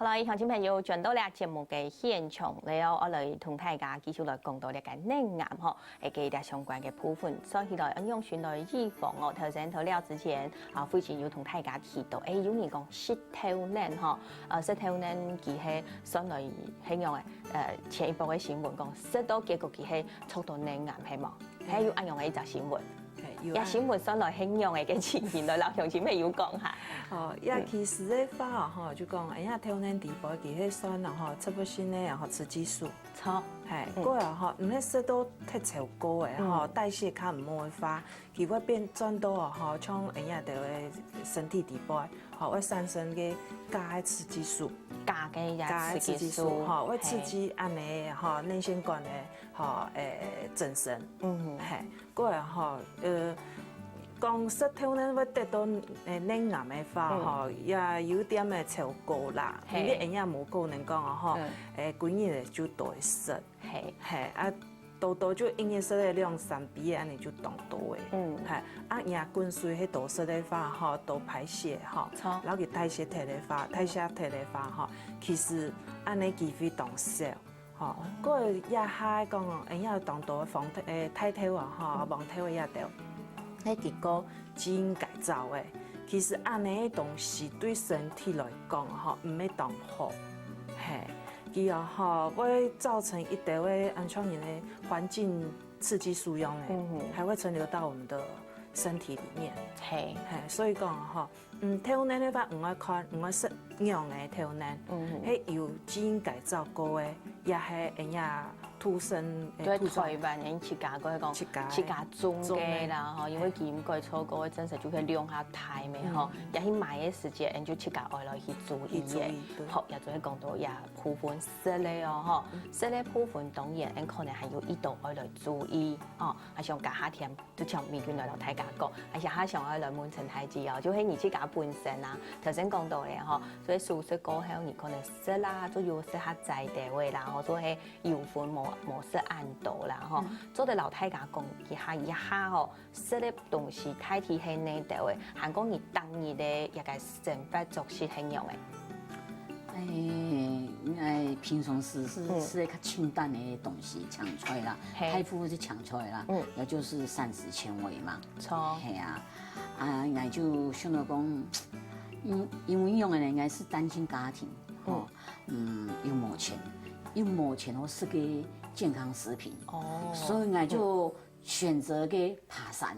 来，乡亲朋友转到了节目嘅现场了，我来同大家继续来讲到呢个内癌吼，诶，嘅啲相关嘅部分，所以来用选来预防哦。头先头了之前，之前有同大家提到，有人讲舌头癌吼，舌头癌佢係相來形容嘅，前一波嘅新聞講，舌頭結果佢係促到內癌係冇，係要按用嘅一則新聞。也新聞上來形容嘅情形，來老鄉親咪要講下。哦，也其實咧法吼就講，哎呀，頭年底部佢迄酸啦吼，差不多先咧，然後雌激素，錯，係，過來吼，唔咧舌頭太潮高嘅吼，代謝較唔好嘅法，佢會變轉到啊吼，從哎呀，就嘅身體底部，吼會產生嘅加嘅雌激素，加嘅雌激素，吼會刺激按呢吼內腺管嘅吼增生，係，過來吼講舌頭呢會得到內癌嘅話，吼也有點嘅超高啦，你營養冇夠能講啊，吼，幾年就多舌，係啊，多就營養舌嘅量3比安尼就當多嘅，係啊，營滾水喺多舌嘅話，吼多排泄，吼，然後佢代謝體嘅話，吼，其實安尼機會當少。吼，嗰也係講營養當多防太頭啊，吼，忘頭嘅也掉。迄結果基因改造誒，其實安尼東西對身體來講，吼唔係當好，係，佢啊吼會造成一定嘅安全型嘅環境刺激作用誒，還會存留到我們的身體裡面，係，所以講吼，頭年嘅話唔愛看，唔愛食樣嘅頭年，係有基因改造過嘅，也係營養。土生對台灣人自家嗰個自家種嘅啦，嗬，因為佢改錯過，真實就係量下大咩嗬，也去買嘅時節，人就自家愛來去注意嘅，學也就係講到也部分色咧哦，嗬，色咧部分當然，人可能係要一度愛來注意哦，係像家下添，都像面卷來同大家講，而且下上愛來滿層太子哦，就係你自家本身啊，頭先講到嘅嗬，所以素食過後，你可能色啦，都要食下在地位啦，或者係油分模式按度啦，吼，做得老太家講一下吼，食啲東西開體係呢度嘅，韓國你當日嘅一個生活作息形容嘅。應該平常時是較清淡的東西搶出來啦，太富就搶出來啦，也就是膳食纖維嘛。錯，係啊，應該就想到講，因為用的人應該是單親家庭，又沒錢或是個健康食品，所以我就選擇嘅爬山。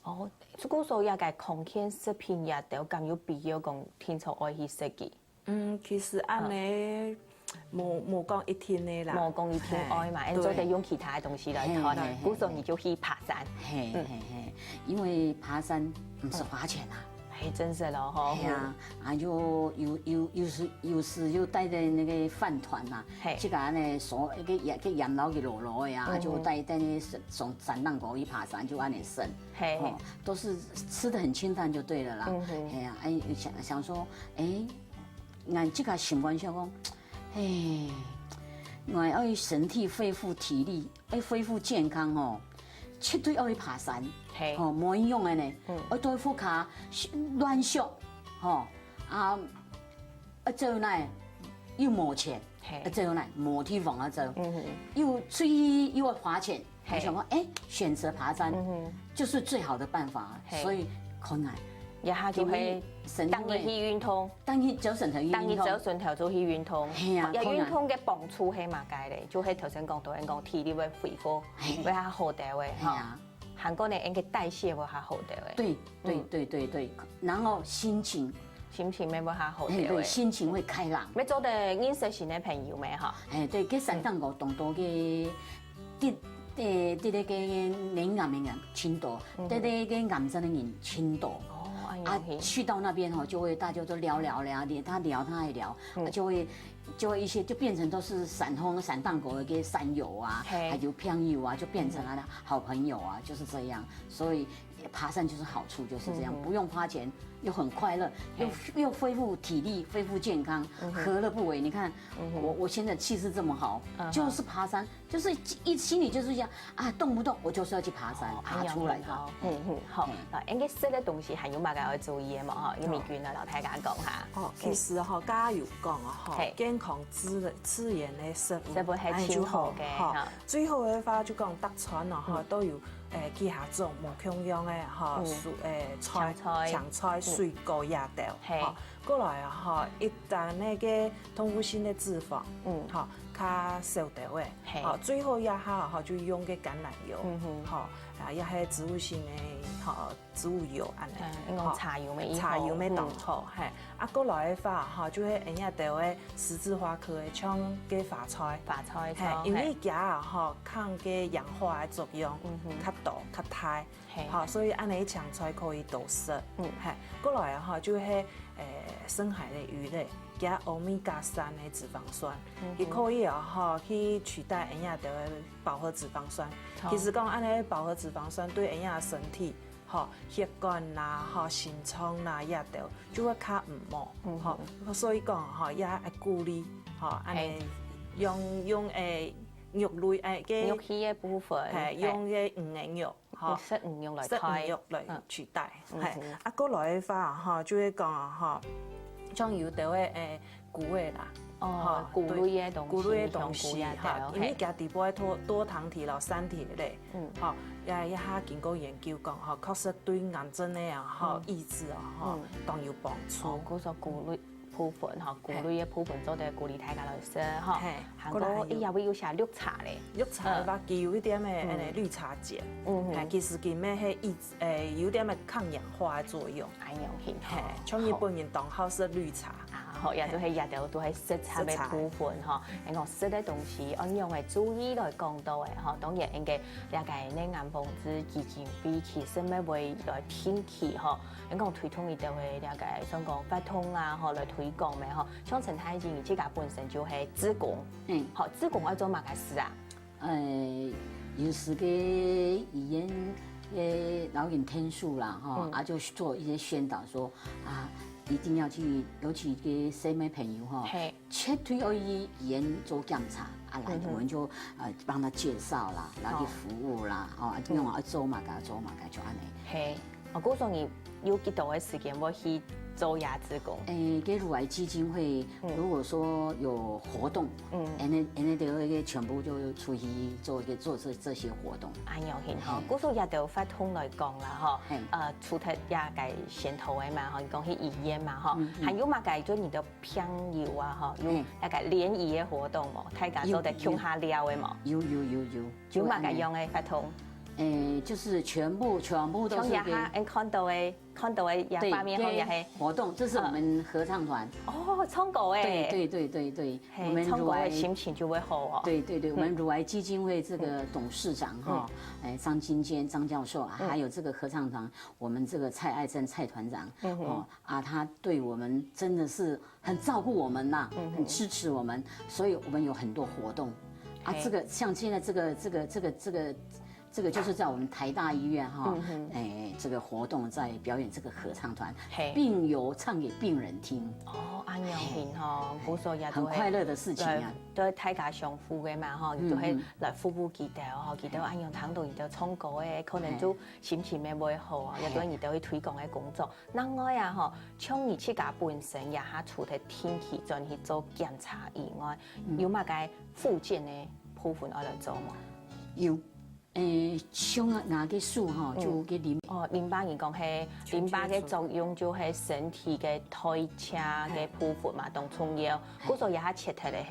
哦，如果說要個康健食品也都咁有必要講天朝愛去食嘅。其實按呢冇講一天嘅啦，冇講一天愛嘛，你做得用其他的東西來看，古時候你就去爬山。因為爬山唔是花錢啊。係真是咯，嗬。係啊，有時就帶的那個飯團呐，即個呢所一個養老嘅姥姥呀，就帶那從山上過去爬山，就按你生，都是吃得很清淡就對了啦。係啊，想說，俺這個習慣上講，我要身體恢復體力，要恢復健康哦。絕對要去爬山，哦，冇用嘅呢。我對副卡亂縮，做呢又冇錢，做呢冇地方做，又出去又要花錢。我想講，選擇爬山就是最好的辦法，所以可能一下就係當日去運動，當日走順頭就去運動，運動嘅幫助係乜嘢咧？就係頭先講到人講體力會恢復，會較好啲嘅嚇。韓國呢，應該代謝會較好啲嘅。對，然後心情咪會較好啲嘅。心情會開朗。咪做啲飲食型嘅朋友咩嚇？對，佢山上個當多嘅啲個年癌嘅人輕多，啲個癌症嘅人輕多。去到那邊就會大家都聊，他聊他也聊，就會一些就變成都是山當國嘅山友啊，還有朋友啊，就變成了好朋友啊，就是這樣。所以爬山就是好處就是這樣，不用花錢，又很快樂，又恢復體力，恢復健康，何樂不為？你看我現在氣勢這麼好，就是爬山就是心里就是想啊，动不动我就是要去爬山，爬出来的。好，应該食嘅東西還有乜嘅要注意嘅嘛？哈，要美娟啊，老太家講下。哦，其實哈，加油講啊，哈，健康自然嘅食物係超好嘅。哈，最好嘅話就講得餐啊，哈，都有幾下種無營養嘅哈，菜、青菜、水果、野豆，哈，過來啊，哈，一旦那個動物性嘅脂肪，哈。較少掉嘅，好最後一下哈就用嘅橄欖油，好啊一係植物性嘅，好植物油安尼，好茶油咪當好，係啊過來嘅話哈就係人家掉嘅十字花科嘅像嘅花菜，係因為佢啊哈抗嘅氧化嘅作用較大較大，好所以安尼青菜可以多食，係過來啊哈就係深海嘅魚類。加歐米伽3的脂肪酸，亦可以啊哈去取代人家的飽和脂肪酸。其實講安尼飽和脂肪酸對人家身體，哈血管啦、哈心臟啦、也都就會較唔好，哈。所以講哈也係鼓勵，哈安尼用肉類嘅肉氣嘅部分，係用嘅魚眼肉，哈食魚肉來取代，係啊過來嘅話哈就會講哈。像有啲嘅菇嘅啦，哦，菇類嘅東西，哈，因為佢底部係多糖體咯、三體類，哈，一下經過研究講，哈，確實對癌症嘅啊，哈，抑制啊，哈，當有幫助。嗰個菇類部分，哈，菇類嘅部分做得鼓勵大家來食，哈。韓國也會有寫綠茶咧，綠茶嘅話，佢有一點嘅綠茶鹼，其實佢咩係有點嘅抗氧化嘅作用。哎呀，像日本人當好食綠茶。好，也都係都係食材嘅部分嗬。我食嘅東西，按樣嘅注意來講到嘅嗬。當然應該了解呢癌防治基金會其實咩會來天氣嗬。應該推動伊就會了解，想講發通啊，嗬來推廣咩嗬。像陳太健，自家本身就係子宮，好子宮要做乜嘅事啊？有時個醫院嘅老人天數啦，哈，就做一些宣導，說啊。一定要去，尤其給新美朋友哈，絕對要去醫院做檢查，啊來我們就幫他介紹啦，然後去服務啦，哦，因為我做嘛噶就安尼。係，我估算你有幾多嘅時間我去做牙子宮？給乳癌基金會，如果說有活動，人哋全部就出去做這些活動。哎呀，好，估算也就發通來講啦，嗬，除咗也計先頭嘅嘛，嗬，講去醫院嘛，嗬，還有嘛計做你的朋友啊，嗬，有一個聯誼嘅活動冇？大家做得傾下聊嘅冇？有，有嘛計用嘅發通？就是全部都是給看到嘅牙畫面後也係活動，這是我們合唱團。哦，唱歌誒。對，我們唱歌嘅心情就會好哦。對，我們乳癌基金會這個董事長哈，張金堅張教授啊，還有這個合唱團，我們這個蔡愛珍蔡團長，他對我們真的是很照顧我們吶，很支持我們，所以我們有很多活動。啊，這個像現在這個就是在我們台大醫院哈，這個活動在表演這個合唱團，病友唱給病人聽。哦，安樣片嗬，古所也很快樂的事情啊，都係大家相互嘅嘛嗬，都係來服務記得嗬，記得安樣聽到而就唱歌嘅，可能就心情咩會好啊，亦都而都去推廣嘅工作。另外啊嗬，像而自家本身也嚇除咗天氣進去做檢查以外，有乜嘅復健嘅部分愛來做嘛？有。像牙嘅樹哈，就嘅淋淋巴，而講係淋巴嘅作用就係身體嘅代謝嘅部分嘛，當重要。嗰時候也係切開嚟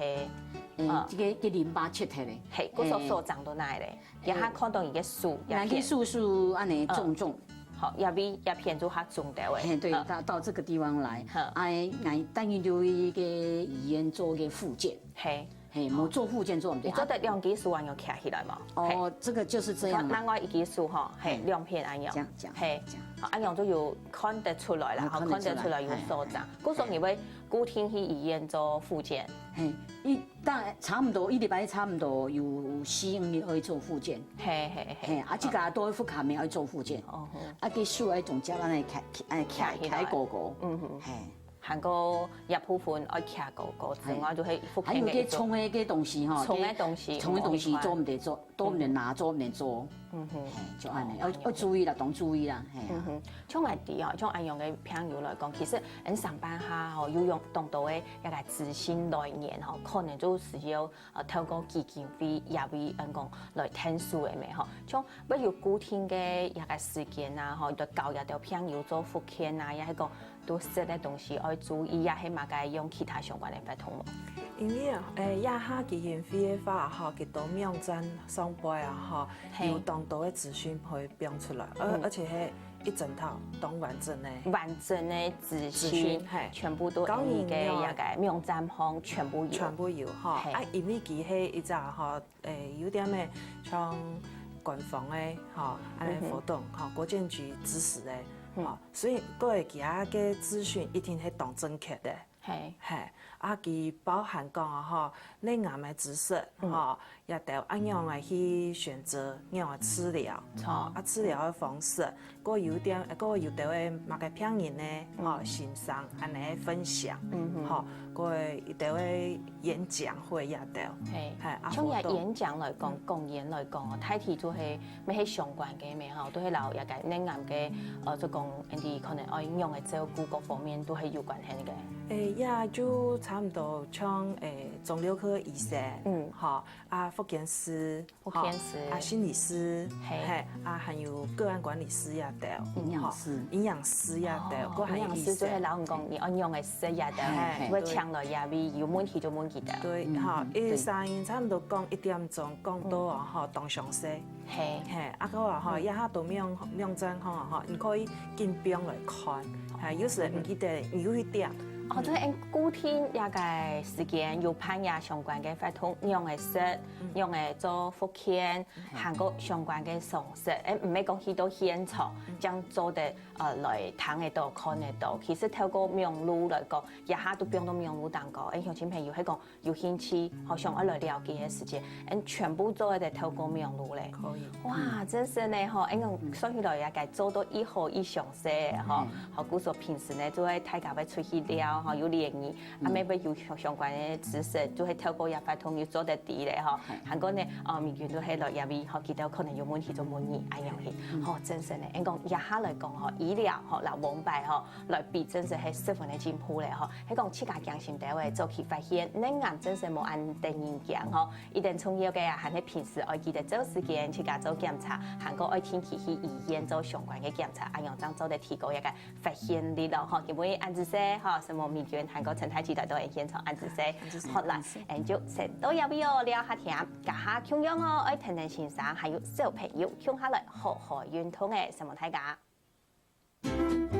係，嘅淋巴切開嚟，係嗰時候所長到哪嚟？也係看到而嘅樹，牙嘅樹安尼重，好，一片就嚇重掉嘅。對，到這個地方來，等於就一個醫院做嘅復健，冇做復健做唔到。你做得兩支樹還要卡起來嘛？哦，這個就是這樣。另外一支樹嗬，係兩片安樣，係安樣都要看得出來啦，看得出來有所長。嗰時候你會固定去醫院做復健？差唔多，一禮拜差唔多有4-5日可以做復健。啊，即個都復下面可以做復健。啊，啲樹喺中間安尼開個，韩国一部分爱徛个之外，就係福還有啲沖嘅東西吼，沖嘅東西做唔得做，都唔能拿，做唔能做。就安尼，要注意啦，當注意啦，係啊。像我哋哦，像安陽嘅朋友來講，其實喺上班下吼，要用當到嘅一個資訊來源吼，可能就是要透過基金會也會講來聽數嘅咩吼，像不如固定嘅一個時間啊，吼，對教育到朋友做福建啊，也係講都識嘅東西要注意，也係嘛該用其他相關嘅法通咯。因為亞下基金會嘅話，吼，佢到網站上邊啊，吼，有當到嘅資訊會變出來，而且係一整套當完整嘅資訊，全部都喺你嘅一個網站上全部有，吼，啊，因為佢係一隻吼，有點咩像官方嘅，吼，安尼活動，吼，國建局支持嘅，吼，所以各個其他嘅資訊一定係當正確嘅。係，啊，佢包含講啊，吼，你癌嘅知識，吼，也得按樣嚟去選擇樣嘅治療，啊，治療嘅方式，個有啲嘅某個病人咧，吼，欣賞安尼分享，吼，個有啲嘅演講會也得，係，從日演講來講，講演來講，睇睇都係咩係相關嘅咩吼，都係留一個你癌嘅，就講啲可能愛用嘅照顧各方面都係有關係嘅。也就差唔多像腫瘤科醫生，吼，啊復健師，啊心理師，係，啊還有個案管理師也得，營養師也得，個營養師就係老人講，你按用嘅食也得，會搶來也會有問題就問佢得。對，吼，聲音差唔多講1點鐘，講到啊，吼，當詳細，係，啊個話吼，一下到網站吼，你可以見表來看，係，有時唔記得有一點。哦，即係按固定一個時間，有攀也相關嘅法通，用嚟食，用嚟做福建，韓國相關嘅常識，唔係講去到現場將做得來睇得到、看得到。其實透過網絡來講，一下都變到網絡當個，鄉親朋友係講有興趣，好想來了解嘅事情，全部做得透過網絡咧。可以。哇，真是呢，嗬，講說起來也該做到一好一詳細，嗬，好故說平時呢，就係大家要出去聊。有聯誼，啊，咩有相關嘅知識，就係透過一法通要做得啲咧，嗬。韓國呢，民員都係來入邊，學見到可能有問題就問你，哎樣嘢，嗬，真實咧。講一下嚟講，嗬，醫療，嗬，嗱，王牌，嗬，來比真實係十分嘅進步咧，嗬。係講自家強心單位早期發現，你癌真實冇按定人講，嗬，一定重要嘅啊，係你平時愛記得做時間，自家做檢查，韓國愛天氣去醫院做相關嘅檢查，啊樣將做得提高一個發現率咯，嗬，因為按住些，嗬，什麼？民權韓國陳太期待都係現場按住些，好啦，就食都有必要聊下天，家下共樣哦，愛聽聽先生，還有小朋友共下來學學運動嘅，什麼大家？